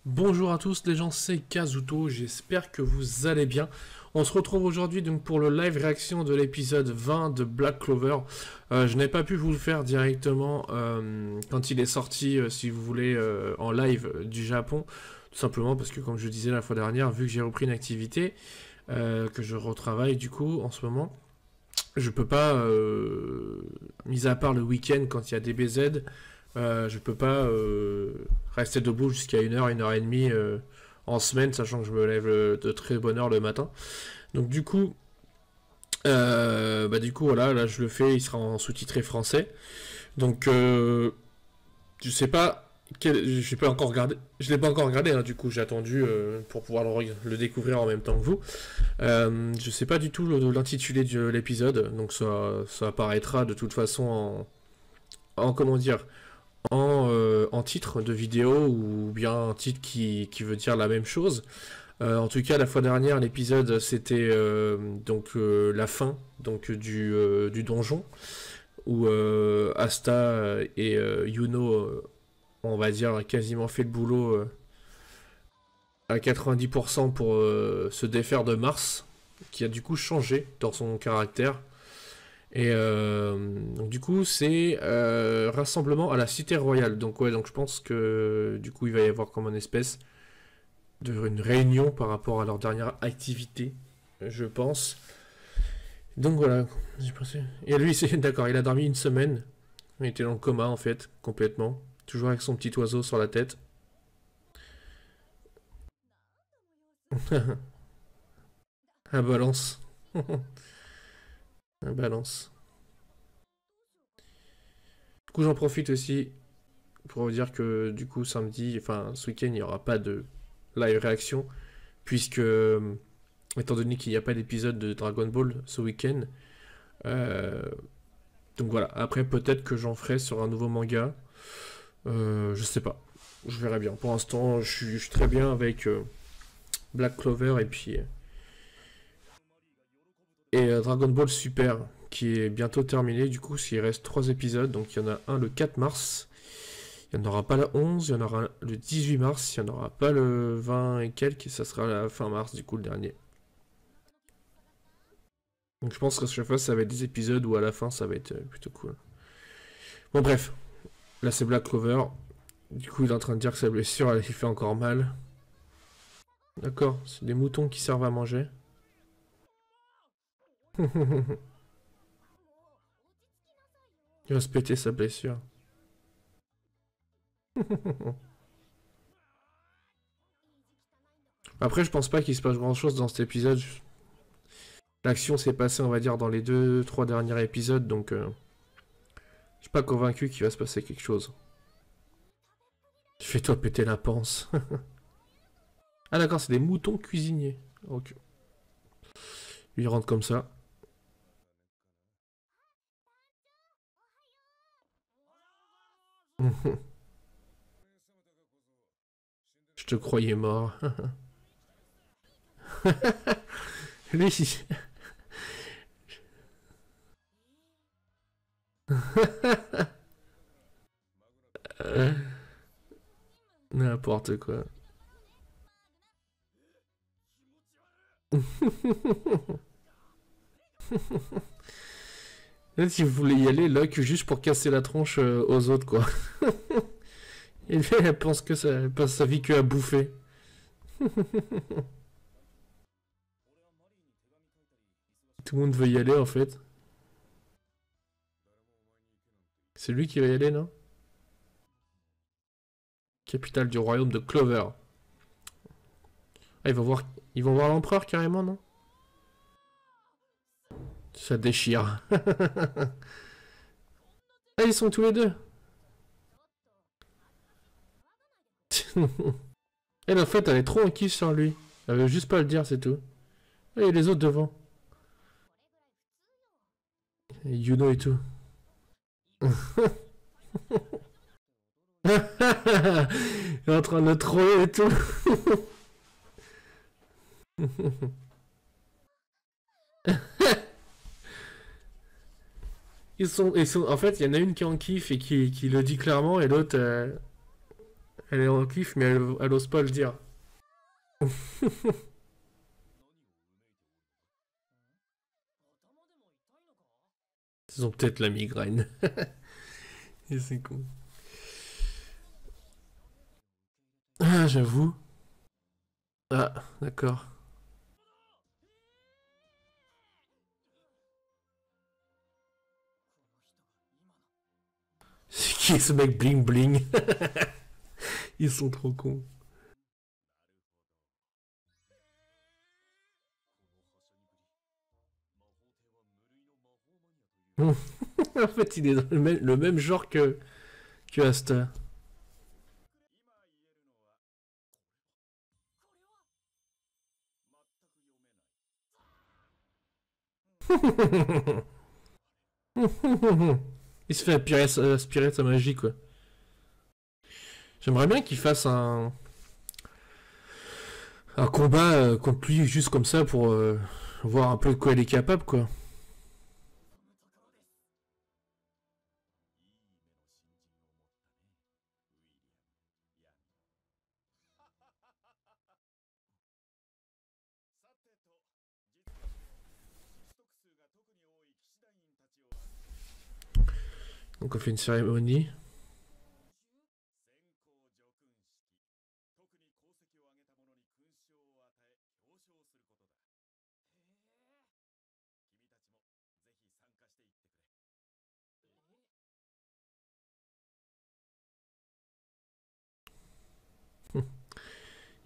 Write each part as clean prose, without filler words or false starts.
Bonjour à tous les gens, c'est Kazuto, j'espère que vous allez bien. On se retrouve aujourd'hui donc pour le live réaction de l'épisode 20 de Black Clover. Je n'ai pas pu vous le faire directement quand il est sorti, si vous voulez, en live du Japon. Tout simplement parce que comme je disais la fois dernière, vu que j'ai repris une activité, que je retravaille du coup en ce moment, je peux pas, mis à part le week-end quand il y a des BZ, je peux pas rester debout jusqu'à 1 heure et demie en semaine, sachant que je me lève de très bonne heure le matin. Donc du coup voilà, là je le fais, il sera en sous-titré français. Donc je sais pas, j'ai pas encore regardé, je l'ai pas encore regardé, hein, du coup j'ai attendu pour pouvoir le découvrir en même temps que vous. Je sais pas du tout l'intitulé de l'épisode, donc ça apparaîtra de toute façon en comment dire, en titre de vidéo ou bien un titre qui veut dire la même chose. En tout cas, la fois dernière, l'épisode c'était la fin du donjon où Asta et Yuno, on va dire, quasiment fait le boulot à 90% pour se défaire de Mars, qui a du coup changé dans son caractère. Et donc du coup c'est rassemblement à la Cité Royale. Donc ouais, donc je pense que du coup il va y avoir comme une espèce de une réunion par rapport à leur dernière activité, je pense. Donc voilà, j'ai pensé. Et lui c'est d'accord, il a dormi une semaine. Il était dans le coma en fait, complètement. Toujours avec son petit oiseau sur la tête. Un balance. Un balance. Du coup j'en profite aussi pour vous dire que du coup samedi, enfin ce week-end, il n'y aura pas de live réaction, puisque étant donné qu'il n'y a pas d'épisode de Dragon Ball ce week-end, euh, donc voilà, après peut-être que j'en ferai sur un nouveau manga, je sais pas, je verrai bien. Pour l'instant, je suis très bien avec Black Clover et Dragon Ball Super, qui est bientôt terminé, du coup, s'il reste 3 épisodes, donc il y en a un le 4 mars, il n'y en aura pas le 11, il y en aura le 18 mars, il n'y en aura pas le 20 et quelques, et ça sera la fin mars, du coup, le dernier. Donc je pense que chaque fois, ça va être des épisodes où à la fin, ça va être plutôt cool. Bon, bref, là, c'est Black Clover. Du coup, il est en train de dire que sa blessure, elle lui fait encore mal. D'accord, c'est des moutons qui servent à manger. Il va se péter sa blessure. Après, je pense pas qu'il se passe grand chose dans cet épisode. L'action s'est passée, on va dire, dans les 2-3 derniers épisodes, donc je suis pas convaincu qu'il va se passer quelque chose. Fais-toi péter la panse. Ah d'accord, c'est des moutons cuisiniers. Ok. Il rentre comme ça. Je te croyais mort. Lui, n'importe quoi. Là, si vous voulez y aller, là, que juste pour casser la tronche aux autres, quoi. Et lui, elle pense que ça, elle passe sa vie que à bouffer. Tout le monde veut y aller, en fait. C'est lui qui va y aller, non? Capitale du royaume de Clover. Ah, ils vont voir l'empereur, carrément, non? Ça déchire. Ah, ils sont tous les deux. Elle, en fait, elle est trop en kiff sur lui. Elle veut juste pas le dire, c'est tout. Et les autres devant. Et Yuno et tout. Il est en train de troller et tout. En fait, il y en a une qui en kiffe et qui le dit clairement, et l'autre, Elle est en kiff, mais elle ose pas le dire. Ils ont peut-être la migraine. Et c'est con. Ah, j'avoue. Ah, d'accord. C'est qui ce mec bling bling? Ils sont trop cons. En fait, il est dans le même genre que Asta. Il se fait aspirer de sa magie, quoi. J'aimerais bien qu'il fasse un combat contre lui juste comme ça pour voir un peu de quoi il est capable, quoi. Donc on fait une cérémonie.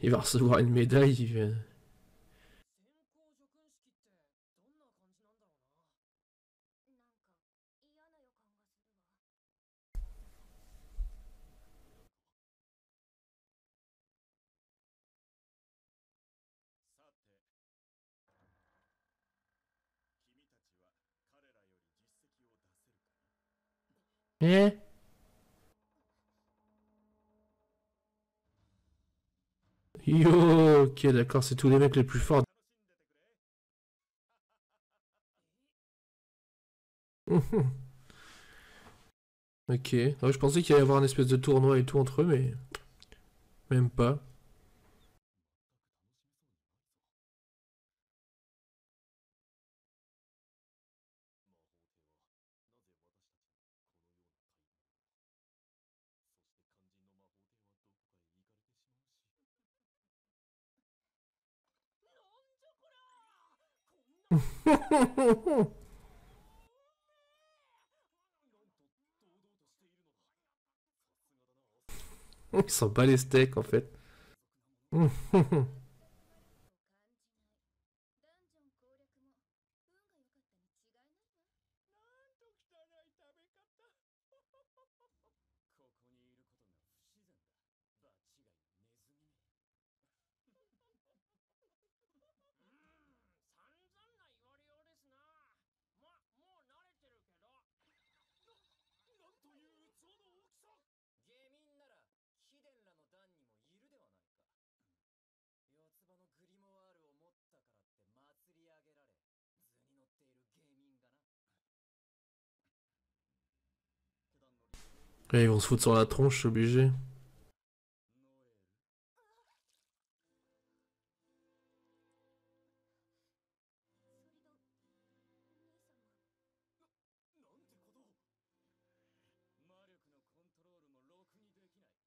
Il va recevoir une médaille. Eh. Yo, ok, d'accord, c'est tous les mecs les plus forts. Ok. Ouais, je pensais qu'il allait y avoir une espèce de tournoi et tout entre eux, mais même pas. Ils sont pas les steaks en fait. Ouais, ils vont se foutre sur la tronche, je suis obligé.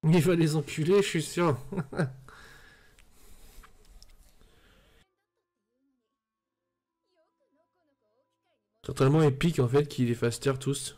Il va les enculer, je suis sûr. C'est tellement épique en fait qu'ils les fassent taire tous.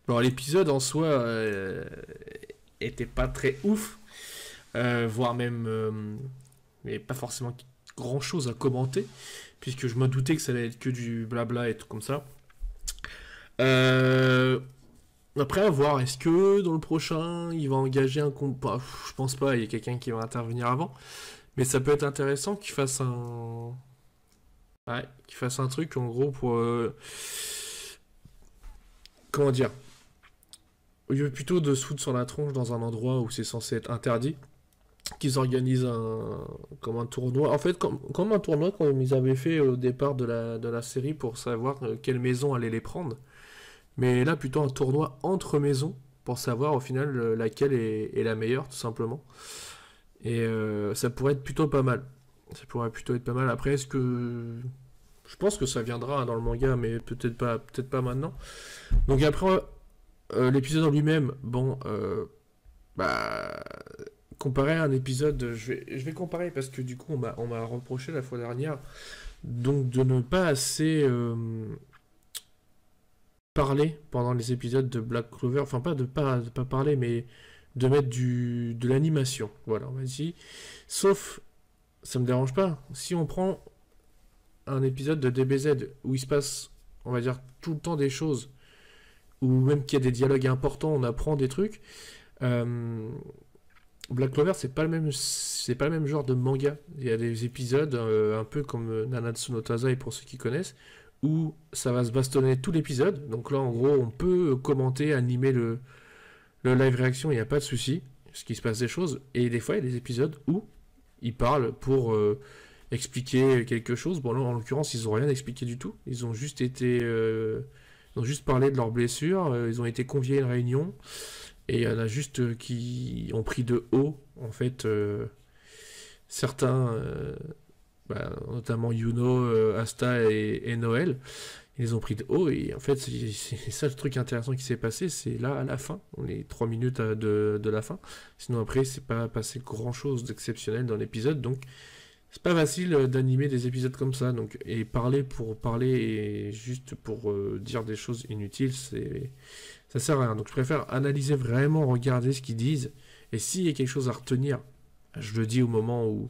Bon, l'épisode en soi était pas très ouf, voire même, mais pas forcément grand chose à commenter, puisque je me doutais que ça allait être que du blabla et tout comme ça. Euh, Après, à voir, est-ce que dans le prochain, il va engager un combat? Je pense pas, il y a quelqu'un qui va intervenir avant. Mais ça peut être intéressant qu'il fasse un. Ouais, qu'il fasse un truc en gros pour. Comment dire? Au lieu plutôt de se foutre sur la tronche dans un endroit où c'est censé être interdit, qu'ils organisent comme un tournoi. En fait, comme un tournoi comme ils avaient fait au départ de la série pour savoir quelle maison allait les prendre. Mais là, plutôt un tournoi entre maisons pour savoir au final laquelle est la meilleure, tout simplement. Et ça pourrait être plutôt pas mal. Ça pourrait plutôt être pas mal. Après, est-ce que. Je pense que ça viendra hein, dans le manga, mais peut-être pas maintenant. Donc après, l'épisode en lui-même, bon, bah, comparé à un épisode, je vais comparer parce que du coup, on m'a reproché la fois dernière, donc de ne pas assez parler pendant les épisodes de Black Clover, enfin pas parler, mais de mettre de l'animation. Voilà, on va dire. Sauf, ça me dérange pas. Si on prend un épisode de DBZ où il se passe, on va dire, tout le temps des choses, ou même qu'il y a des dialogues importants, on apprend des trucs. euh, Black Clover, c'est pas le même genre de manga. Il y a des épisodes, un peu comme Nanatsu no Taizai pour ceux qui connaissent, où ça va se bastonner tout l'épisode. Donc là, en gros, on peut commenter, animer le live réaction, il n'y a pas de souci, parce qu'il se passe des choses. Et des fois, il y a des épisodes où ils parlent pour expliquer quelque chose. Bon, là, en l'occurrence, ils n'ont rien expliqué du tout. Ils ont juste ils ont juste parlé de leurs blessures. Ils ont été conviés à une réunion. Et il y en a juste qui ont pris de haut, en fait, certains, notamment Yuno, Asta et Noël. Ils les ont pris de haut et en fait, c'est ça le truc intéressant qui s'est passé, c'est là à la fin, on est 3 minutes de la fin. Sinon après, c'est pas passé grand chose d'exceptionnel dans l'épisode, donc c'est pas facile d'animer des épisodes comme ça. Donc, et parler pour parler et juste pour dire des choses inutiles, ça sert à rien. Donc je préfère analyser vraiment, regarder ce qu'ils disent. Et s'il y a quelque chose à retenir, je le dis au moment où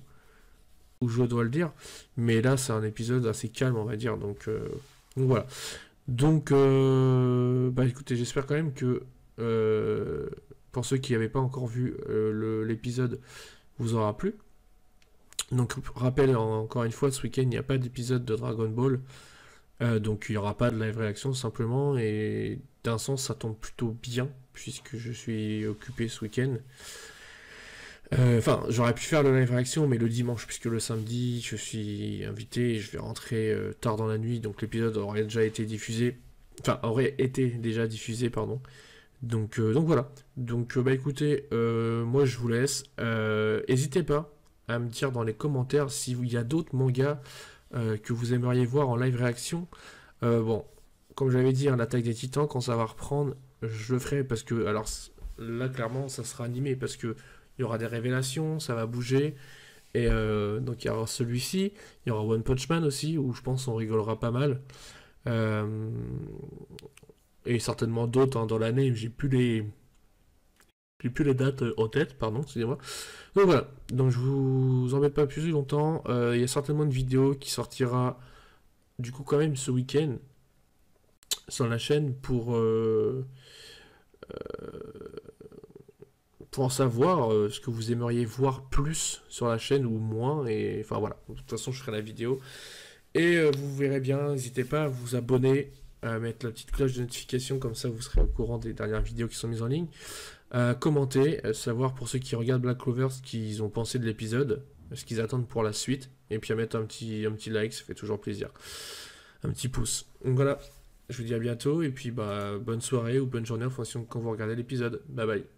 je dois le dire. Mais là, c'est un épisode assez calme, on va dire. Donc voilà. Donc, bah écoutez, j'espère quand même que pour ceux qui n'avaient pas encore vu l'épisode, vous aura plu. Donc, rappel encore une fois, ce week-end, il n'y a pas d'épisode de Dragon Ball. Donc, il n'y aura pas de live réaction, simplement. Et d'un sens, ça tombe plutôt bien, puisque je suis occupé ce week-end. Enfin, j'aurais pu faire le live réaction, mais le dimanche, puisque le samedi, je suis invité et je vais rentrer tard dans la nuit, donc l'épisode aurait déjà été diffusé. Enfin, aurait été déjà diffusé, pardon. Donc voilà. Donc, bah écoutez, moi je vous laisse. N'hésitez pas à me dire dans les commentaires s'il y a d'autres mangas que vous aimeriez voir en live réaction. Bon, comme j'avais dit, hein, l'attaque des Titans, quand ça va reprendre, je le ferai parce que, alors là, clairement, ça sera animé parce que il y aura des révélations, ça va bouger. Et donc il y aura celui-ci, il y aura One Punch Man aussi, où je pense on rigolera pas mal. Euh, et certainement d'autres hein, dans l'année, j'ai plus les dates en tête, pardon, excusez-moi. Donc voilà, donc je vous embête pas plus longtemps. Il y a certainement une vidéo qui sortira du coup quand même ce week-end sur la chaîne pour en savoir ce que vous aimeriez voir plus sur la chaîne ou moins. Et enfin voilà, de toute façon je ferai la vidéo. Et vous verrez bien, n'hésitez pas à vous abonner, à mettre la petite cloche de notification, comme ça vous serez au courant des dernières vidéos qui sont mises en ligne. Commenter, savoir pour ceux qui regardent Black Clover ce qu'ils ont pensé de l'épisode, ce qu'ils attendent pour la suite. Et puis à mettre un petit like, ça fait toujours plaisir. Un petit pouce. Donc voilà, je vous dis à bientôt et puis bah bonne soirée ou bonne journée en fonction de quand vous regardez l'épisode. Bye bye.